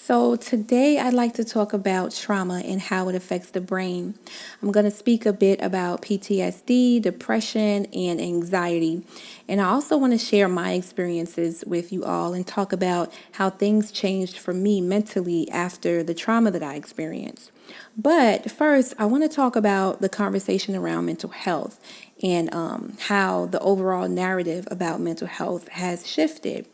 So, today I'd like to talk about trauma and how it affects the brain. I'm going to speak a bit about PTSD, depression, and anxiety. And I also want to share my experiences with you all and talk about how things changed for me mentally after the trauma that I experienced. But first, I want to talk about the conversation around mental health and how the overall narrative about mental health has shifted.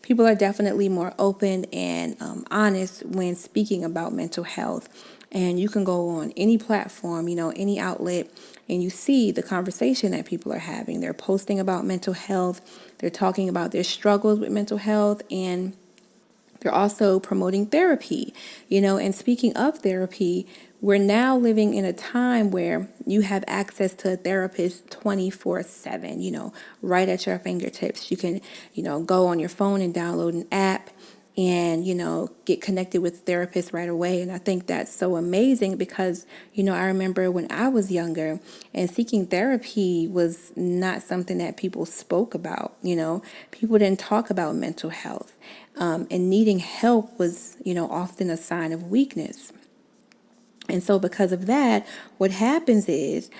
People are definitely more open and honest when speaking about mental health. And you can go on any platform, any outlet, and you see the conversation that people are having. They're posting about mental health, they're talking about their struggles with mental health, and they're also promoting therapy, and speaking of therapy, we're now living in a time where you have access to a therapist 24/7, right at your fingertips. You can, go on your phone and download an app and, get connected with therapists right away. And I think that's so amazing because, I remember when I was younger and seeking therapy was not something that people spoke about, people didn't talk about mental health. And needing help was, often a sign of weakness. And so because of that, what happens is,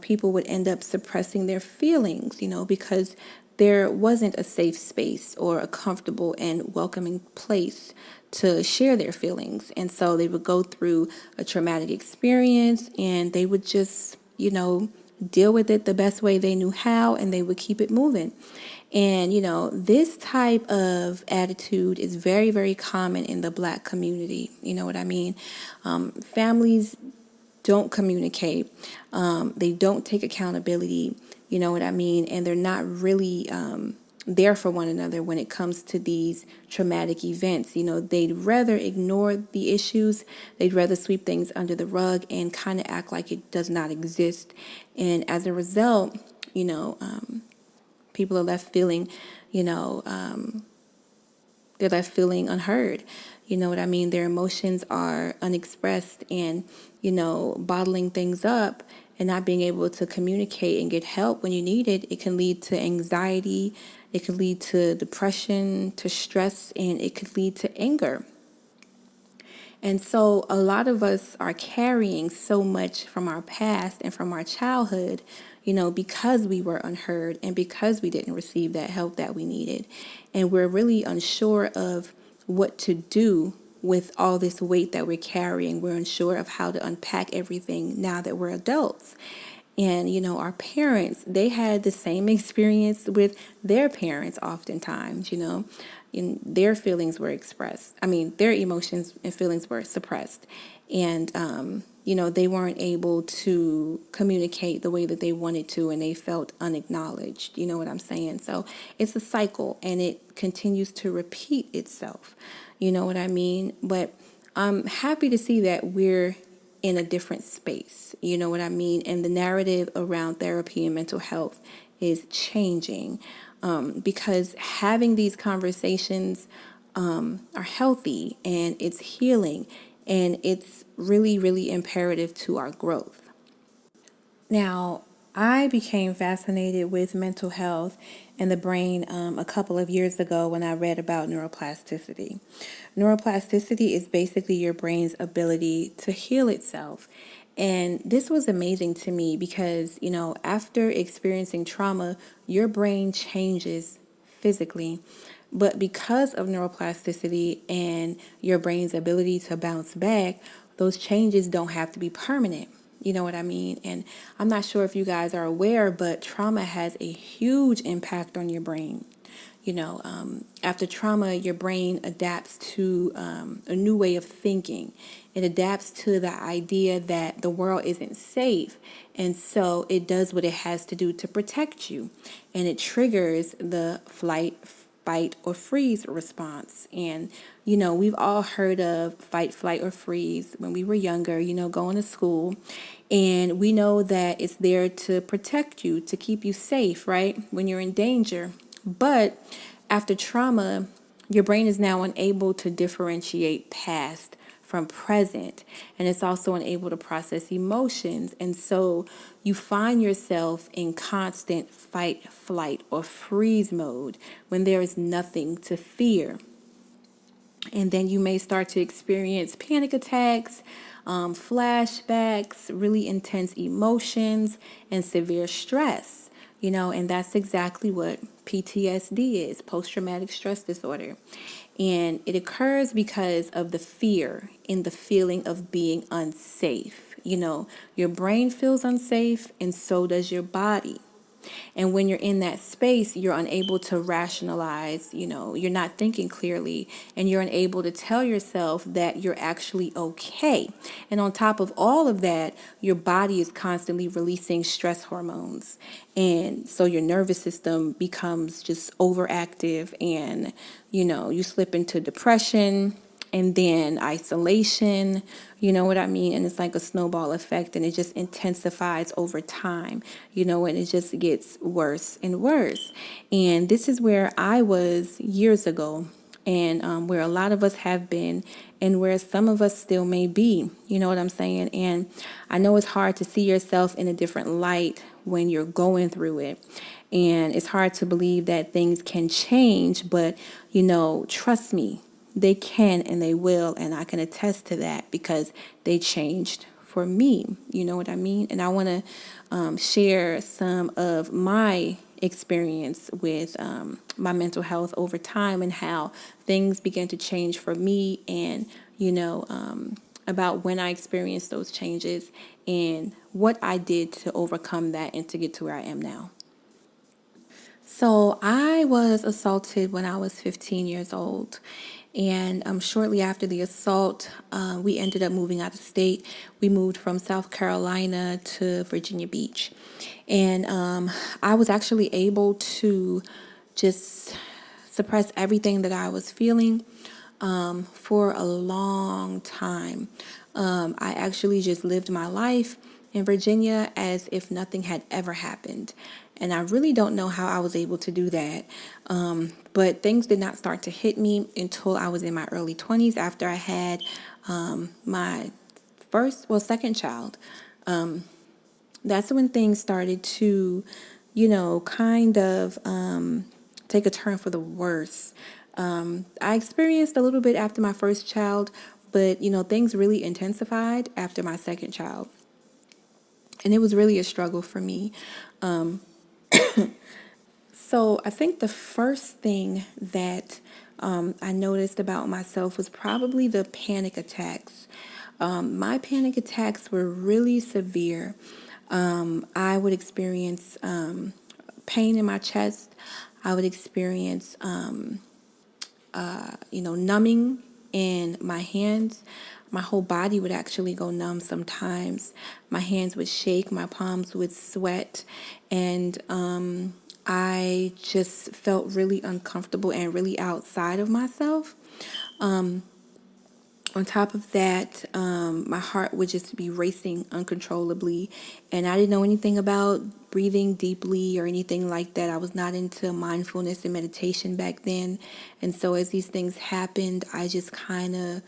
people would end up suppressing their feelings, because there wasn't a safe space or a comfortable and welcoming place to share their feelings. And so they would go through a traumatic experience and they would just, deal with it the best way they knew how, and they would keep it moving. And, this type of attitude is very, very common in the Black community. You know what I mean? Families don't communicate. They don't take accountability. You know what I mean? And they're not really there for one another when it comes to these traumatic events. They'd rather ignore the issues. They'd rather sweep things under the rug and kind of act like it does not exist. And as a result, people are left feeling, they're left feeling unheard. You know what I mean? Their emotions are unexpressed and, bottling things up and not being able to communicate and get help when you need it. It can lead to anxiety. It could lead to depression, to stress, and it could lead to anger. And so a lot of us are carrying so much from our past and from our childhood, because we were unheard and because we didn't receive that help that we needed. And we're really unsure of what to do with all this weight that we're carrying. We're unsure of how to unpack everything now that we're adults. And, our parents, they had the same experience with their parents oftentimes, and their feelings were expressed. Their emotions and feelings were suppressed. And, they weren't able to communicate the way that they wanted to, and they felt unacknowledged. You know what I'm saying? So it's a cycle, and it continues to repeat itself. You know what I mean? But I'm happy to see that we're in a different space. You know what I mean? And the narrative around therapy and mental health is changing because having these conversations are healthy and it's healing and it's really, really imperative to our growth. Now, I became fascinated with mental health and the brain a couple of years ago when I read about neuroplasticity. Neuroplasticity is basically your brain's ability to heal itself. And this was amazing to me because, after experiencing trauma, your brain changes physically. But because of neuroplasticity and your brain's ability to bounce back, those changes don't have to be permanent. You know what I mean? And I'm not sure if you guys are aware, but trauma has a huge impact on your brain. After trauma, your brain adapts to a new way of thinking. It adapts to the idea that the world isn't safe. And so it does what it has to do to protect you. And it triggers the flight, fight, or freeze response. And, we've all heard of fight, flight, or freeze when we were younger, going to school. And we know that it's there to protect you, to keep you safe, right? When you're in danger. But after trauma, your brain is now unable to differentiate past from present, and it's also unable to process emotions. And so you find yourself in constant fight, flight, or freeze mode when there is nothing to fear. And then you may start to experience panic attacks, flashbacks, really intense emotions, and severe stress. And that's exactly what PTSD is, post traumatic stress disorder. And it occurs because of the fear and the feeling of being unsafe. Your brain feels unsafe, and so does your body. And when you're in that space, you're unable to rationalize, you're not thinking clearly, and you're unable to tell yourself that you're actually okay. And on top of all of that, your body is constantly releasing stress hormones. And so your nervous system becomes just overactive, and, you slip into depression and then isolation, you know what I mean? And it's like a snowball effect, and it just intensifies over time, and it just gets worse and worse. And this is where I was years ago, and where a lot of us have been, and where some of us still may be, you know what I'm saying? And I know it's hard to see yourself in a different light when you're going through it. And it's hard to believe that things can change, but, trust me, they can and they will, and I can attest to that because they changed for me. You know what I mean? And I want to share some of my experience with my mental health over time and how things began to change for me, and about when I experienced those changes and what I did to overcome that and to get to where I am now. So I was assaulted when I was 15 years old. And shortly after the assault, we ended up moving out of state. We moved from South Carolina to Virginia Beach. And I was actually able to just suppress everything that I was feeling for a long time. I actually just lived my life in Virginia as if nothing had ever happened. And I really don't know how I was able to do that. But things did not start to hit me until I was in my early 20s after I had my second child. That's when things started to, kind of take a turn for the worse. I experienced a little bit after my first child, but, things really intensified after my second child. And it was really a struggle for me. So I think the first thing that I noticed about myself was probably the panic attacks. My panic attacks were really severe. I would experience pain in my chest. I would experience, numbing in my hands. My whole body would actually go numb sometimes. My hands would shake, my palms would sweat, and I just felt really uncomfortable and really outside of myself. On top of that, my heart would just be racing uncontrollably, and I didn't know anything about breathing deeply or anything like that. I was not into mindfulness and meditation back then, and so as these things happened, I just kind of,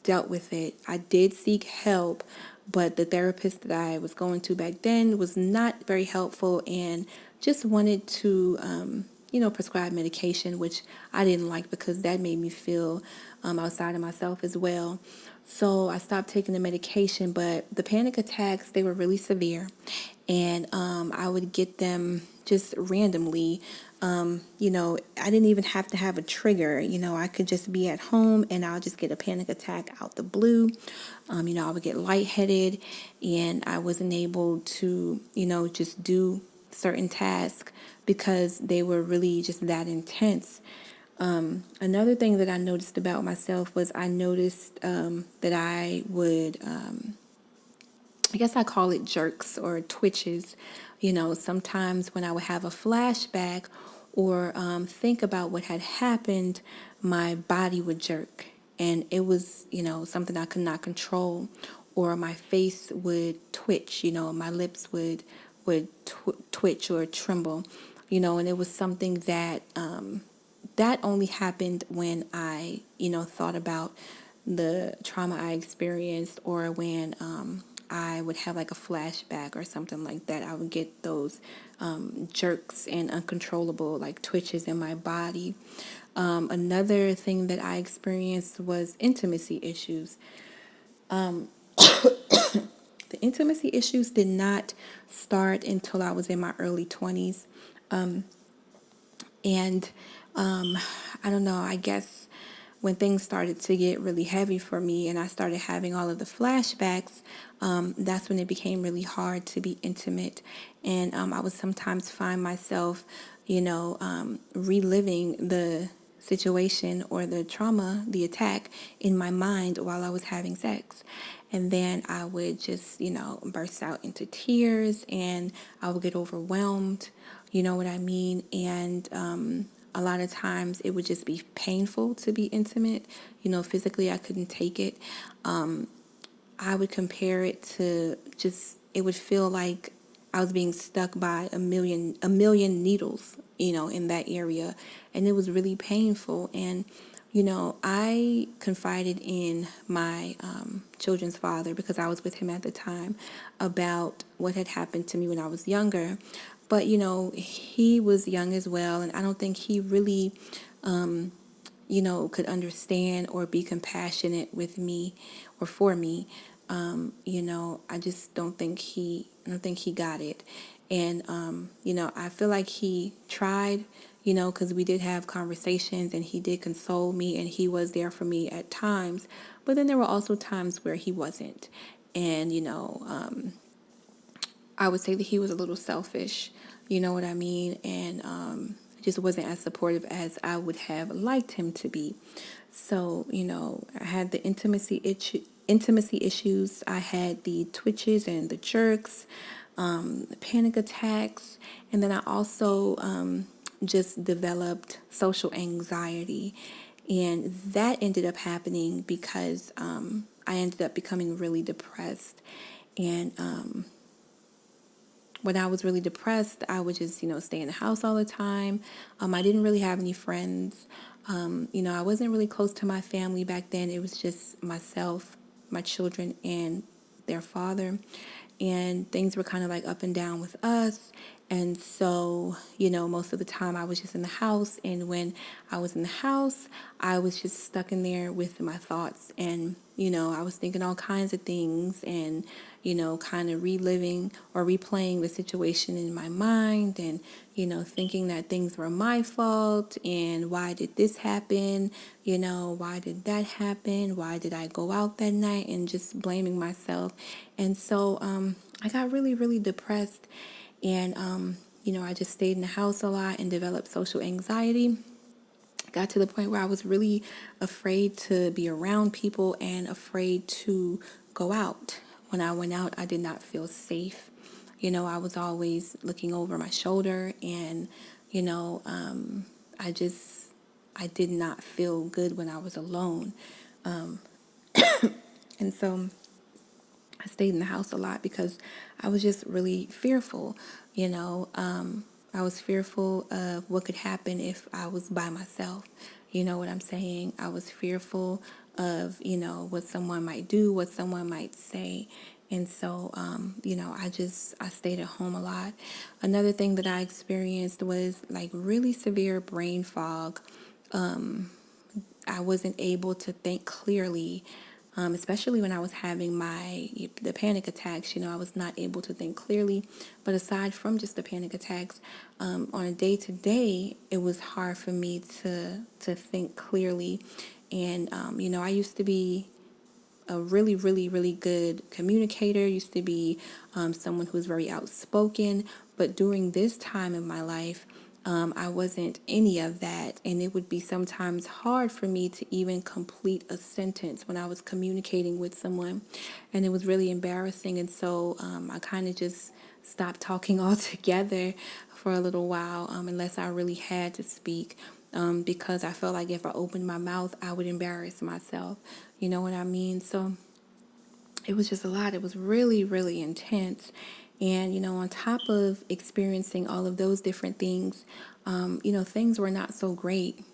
dealt with it. I did seek help, but the therapist that I was going to back then was not very helpful and just wanted to, prescribe medication, which I didn't like because that made me feel outside of myself as well. So I stopped taking the medication, but the panic attacks, they were really severe. And I would get them just randomly. I didn't even have to have a trigger. I could just be at home and I'll just get a panic attack out the blue. I would get lightheaded and I wasn't able to, just do certain tasks because they were really just that intense. Another thing that I noticed about myself was I noticed that I would, I guess I call it jerks or twitches. Sometimes when I would have a flashback or think about what had happened, my body would jerk. And it was, something I could not control. Or my face would twitch, my lips would twitch or tremble, and it was something that that only happened when I, thought about the trauma I experienced, or when I would have like a flashback or something like that. I would get those jerks and uncontrollable like twitches in my body. Another thing that I experienced was intimacy issues. The intimacy issues did not start until I was in my early 20s. And I don't know, I guess when things started to get really heavy for me and I started having all of the flashbacks, that's when it became really hard to be intimate. And I would sometimes find myself, reliving the situation or the trauma, the attack in my mind while I was having sex. And then I would just, burst out into tears and I would get overwhelmed. You know what I mean? And a lot of times it would just be painful to be intimate. Physically I couldn't take it. I would compare it to it would feel like I was being stuck by a million needles, in that area. And it was really painful. And, I confided in my children's father, because I was with him at the time, about what had happened to me when I was younger. But, he was young as well. And I don't think he really, could understand or be compassionate with me or for me. I just don't think he got it. And, I feel like he tried, because we did have conversations and he did console me and he was there for me at times. But then there were also times where he wasn't. And, I would say that he was a little selfish, you know what I mean? And just wasn't as supportive as I would have liked him to be. So, I had the intimacy issues. I had the twitches and the jerks, the panic attacks, and then I also just developed social anxiety. And that ended up happening because I ended up becoming really depressed. And when I was really depressed, I would just, stay in the house all the time. I didn't really have any friends. I wasn't really close to my family back then. It was just myself, my children, and their father. And things were kind of like up and down with us. And so, most of the time I was just in the house. And when I was in the house, I was just stuck in there with my thoughts. And, I was thinking all kinds of things and, kind of reliving or replaying the situation in my mind and, thinking that things were my fault and why did this happen? Why did that happen? Why did I go out that night? And just blaming myself. And so I got really, really depressed. And, I just stayed in the house a lot and developed social anxiety. Got to the point where I was really afraid to be around people and afraid to go out. When I went out, I did not feel safe. I was always looking over my shoulder and, I did not feel good when I was alone. And so I stayed in the house a lot because I was just really fearful, I was fearful of what could happen if I was by myself. You know what I'm saying? I was fearful of, what someone might do, what someone might say. And so, I stayed at home a lot. Another thing that I experienced was like really severe brain fog. I wasn't able to think clearly, especially when I was having the panic attacks. I was not able to think clearly. But aside from just the panic attacks, on a day-to-day, it was hard for me to think clearly. And, I used to be a really, really, really good communicator, used to be someone who's very outspoken. But during this time in my life, I wasn't any of that. And it would be sometimes hard for me to even complete a sentence when I was communicating with someone. And it was really embarrassing. And so I kind of just stopped talking altogether for a little while, unless I really had to speak. Because I felt like if I opened my mouth, I would embarrass myself. You know what I mean? So it was just a lot. It was really, really intense. And, on top of experiencing all of those different things, things were not so great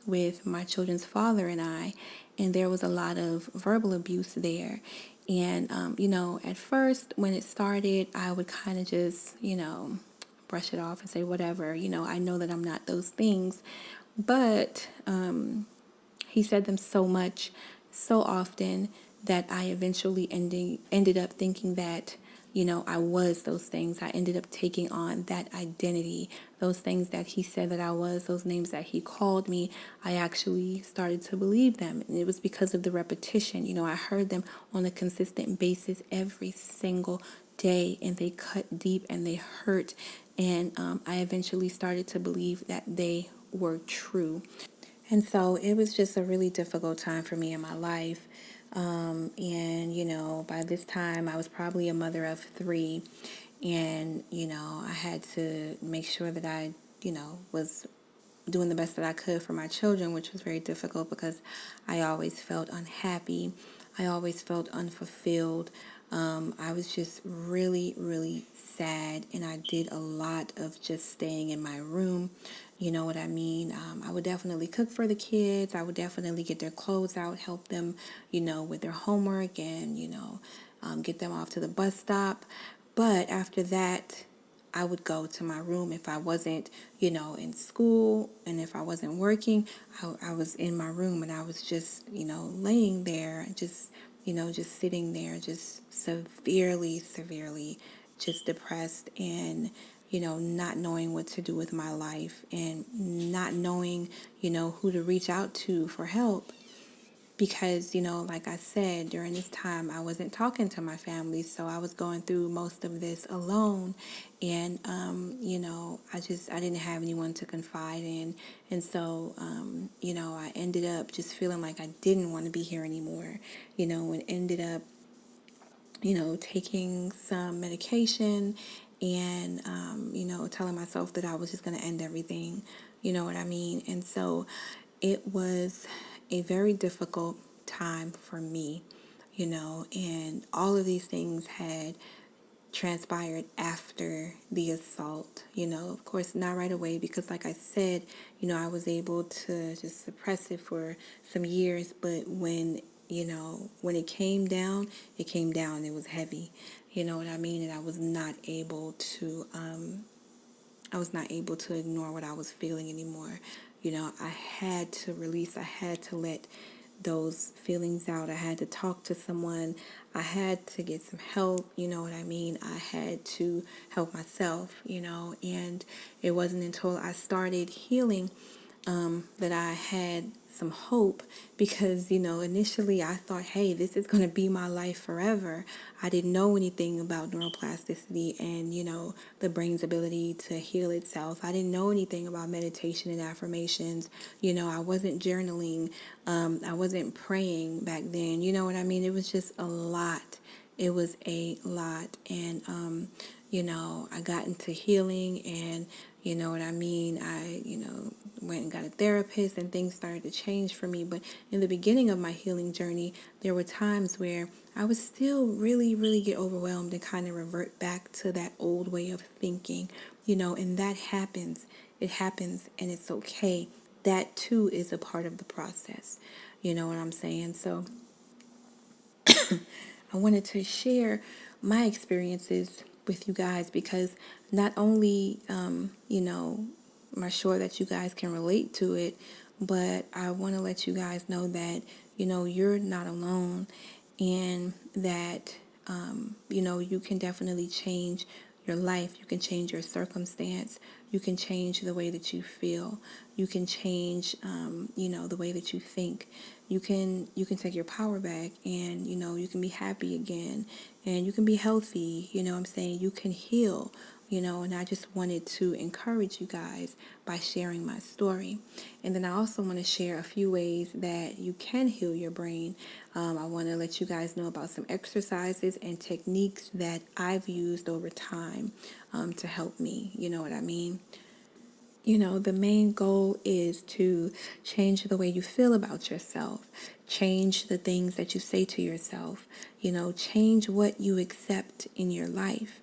with my children's father and I. And there was a lot of verbal abuse there. And, at first when it started, I would kind of just, brush it off and say, whatever, I know that I'm not those things. But he said them so much, so often, that I eventually ended up thinking that, I was those things. I ended up taking on that identity, those things that he said that I was, those names that he called me. I actually started to believe them. And it was because of the repetition. I heard them on a consistent basis every single day, and they cut deep and they hurt. And I eventually started to believe that they were true. And so it was just a really difficult time for me in my life. And by this time, I was probably a mother of three. And, I had to make sure that I, was doing the best that I could for my children, which was very difficult because I always felt unhappy. I always felt unfulfilled. I was just really, really sad, and I did a lot of just staying in my room. You know what I mean? I would definitely cook for the kids. I would definitely get their clothes out, help them, with their homework, and, get them off to the bus stop. But after that, I would go to my room if I wasn't, in school, and if I wasn't working, I was in my room, and I was just, laying there, just sitting there, just severely, severely just depressed, and, not knowing what to do with my life, and not knowing, who to reach out to for help. Because, like I said, during this time, I wasn't talking to my family, so I was going through most of this alone. And, I didn't have anyone to confide in. And so, I ended up just feeling like I didn't want to be here anymore, and ended up, taking some medication, and, telling myself that I was just going to end everything. You know what I mean? And so it was a very difficult time for me, and all of these things had transpired after the assault. Of course, not right away, because like I said, I was able to just suppress it for some years, but when it came down, it was heavy. You know what I mean? And I was not able to ignore what I was feeling anymore. I had to release, I had to let those feelings out. I had to talk to someone. I had to get some help, you know what I mean? I had to help myself, and it wasn't until I started healing that I had some hope, because, initially I thought, hey, this is going to be my life forever. I didn't know anything about neuroplasticity and, the brain's ability to heal itself. I didn't know anything about meditation and affirmations. I wasn't journaling. I wasn't praying back then. You know what I mean? It was just a lot. It was a lot. And, I got into healing, and, you know what I mean? I, went and got a therapist, and things started to change for me. But in the beginning of my healing journey, there were times where I would still really, really get overwhelmed and kind of revert back to that old way of thinking, and that happens. It happens, and it's okay. That too is a part of the process. You know what I'm saying? So I wanted to share my experiences with you guys, because not only, am I sure that you guys can relate to it, but I want to let you guys know that, you're not alone, and that, you can definitely change your life. You can change your circumstance. You can change the way that you feel. You can change, the way that you think. You can take your power back, and, you can be happy again, and you can be healthy. I'm saying? You can heal. And I just wanted to encourage you guys by sharing my story. And then I also want to share a few ways that you can heal your brain. I want to let you guys know about some exercises and techniques that I've used over time to help me. You know what I mean? The main goal is to change the way you feel about yourself, change the things that you say to yourself, change what you accept in your life.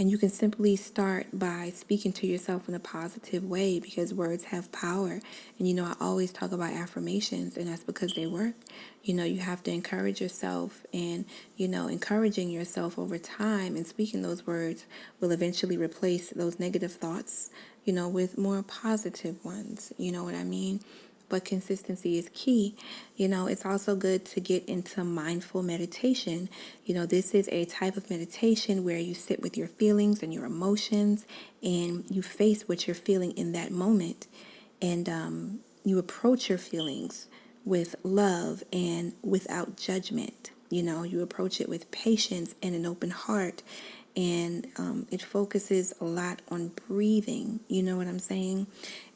And you can simply start by speaking to yourself in a positive way, because words have power. And, I always talk about affirmations, and that's because they work. You have to encourage yourself, and, encouraging yourself over time and speaking those words will eventually replace those negative thoughts, with more positive ones. You know what I mean? But consistency is key. It's also good to get into mindful meditation. This is a type of meditation where you sit with your feelings and your emotions, and you face what you're feeling in that moment. And you approach your feelings with love and without judgment. You approach it with patience and an open heart. And it focuses a lot on breathing. You know what I'm saying?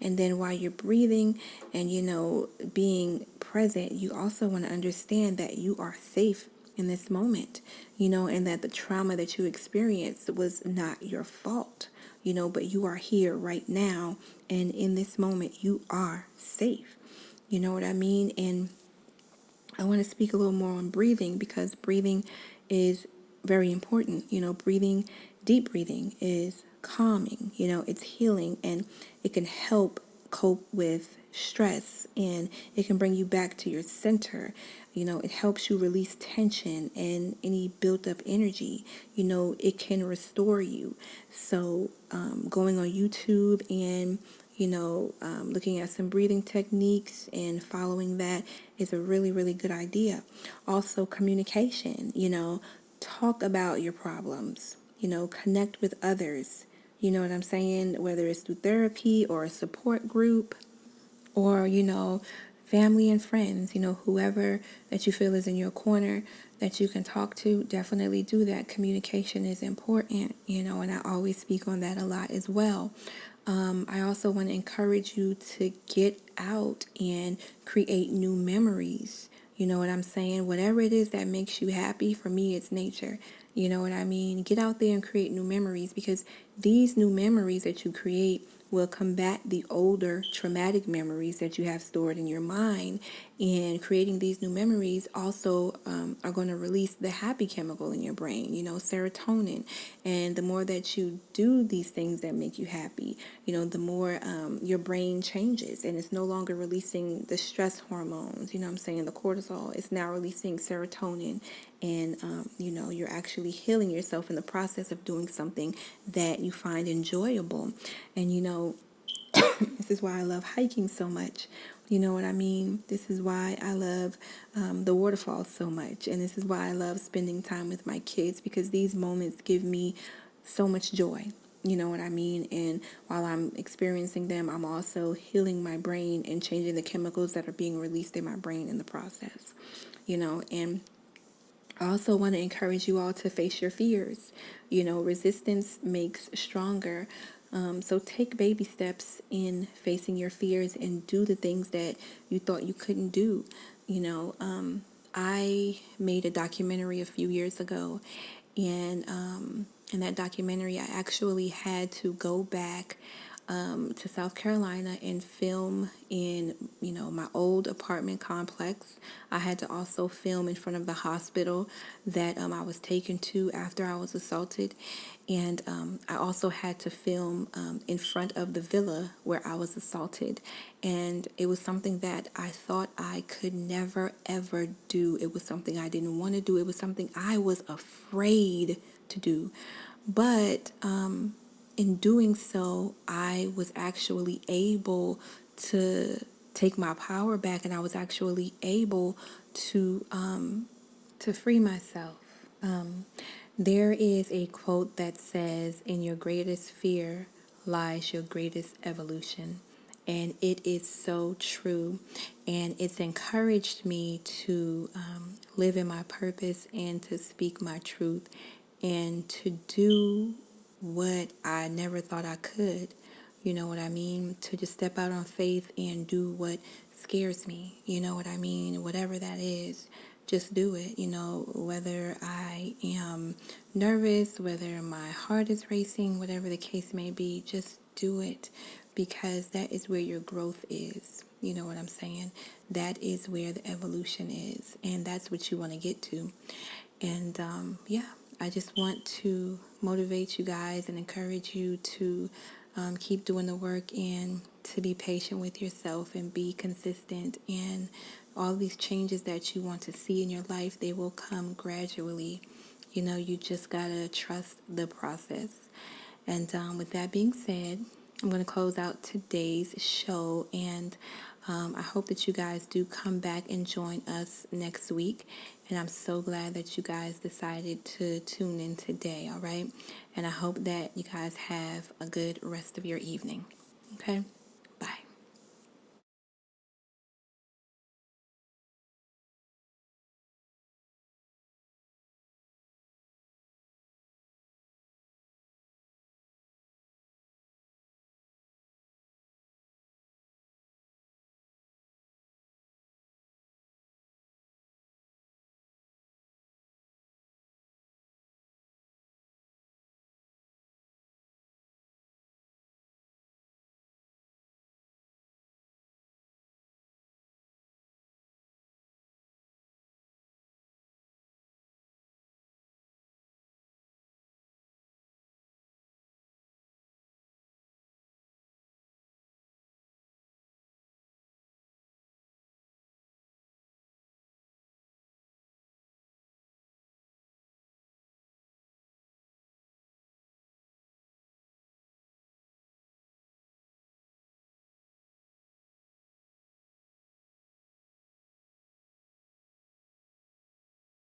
And then while you're breathing and, being present, you also want to understand that you are safe in this moment, and that the trauma that you experienced was not your fault, but you are here right now. And in this moment, you are safe. You know what I mean? And I want to speak a little more on breathing, because breathing is very important. Deep breathing is calming, it's healing, and it can help cope with stress, and it can bring you back to your center. It helps you release tension and any built up energy. It can restore you. So going on YouTube and looking at some breathing techniques and following that is a really, really good idea. Also, communication, talk about your problems, connect with others. You know what I'm saying? Whether it's through therapy or a support group, or, family and friends, whoever that you feel is in your corner that you can talk to, definitely do that. Communication is important, and I always speak on that a lot as well. I also want to encourage you to get out and create new memories. You know what I'm saying? Whatever it is that makes you happy, for me, it's nature. You know what I mean? Get out there and create new memories, because these new memories that you create will combat the older traumatic memories that you have stored in your mind. And creating these new memories also are going to release the happy chemical in your brain, serotonin. And the more that you do these things that make you happy, the more your brain changes, and it's no longer releasing the stress hormones, what I'm saying, the cortisol. It's now releasing serotonin, and you're actually healing yourself in the process of doing something that you find enjoyable. And this is why I love hiking so much. You know what I mean? This is why I love the waterfalls so much. And this is why I love spending time with my kids, because these moments give me so much joy. You know what I mean? And while I'm experiencing them, I'm also healing my brain and changing the chemicals that are being released in my brain in the process. And I also want to encourage you all to face your fears. Resistance makes stronger. So take baby steps in facing your fears and do the things that you thought you couldn't do. I made a documentary a few years ago, and in that documentary, I actually had to go back to South Carolina and film in, my old apartment complex. I had to also film in front of the hospital that I was taken to after I was assaulted. And I also had to film in front of the villa where I was assaulted. And it was something that I thought I could never, ever do. It was something I didn't want to do. It was something I was afraid to do. But in doing so, I was actually able to take my power back, and I was actually able to free myself. There is a quote that says, "In your greatest fear lies your greatest evolution." And it is so true. And it's encouraged me to live in my purpose and to speak my truth and to do what I never thought I could. You know what I mean? To just step out on faith and do what scares me. You know what I mean? Whatever that is, just do it. Whether I am nervous, whether my heart is racing, whatever the case may be, just do it, because that is where your growth is. You know what I'm saying? That is where the evolution is, and that's what you want to get to. And yeah, I just want to motivate you guys and encourage you to keep doing the work and to be patient with yourself and be consistent. And all these changes that you want to see in your life, they will come gradually. You just gotta trust the process. And with that being said, I'm going to close out today's show, and I hope that you guys do come back and join us next week. And I'm so glad that you guys decided to tune in today, all right? And I hope that you guys have a good rest of your evening, okay?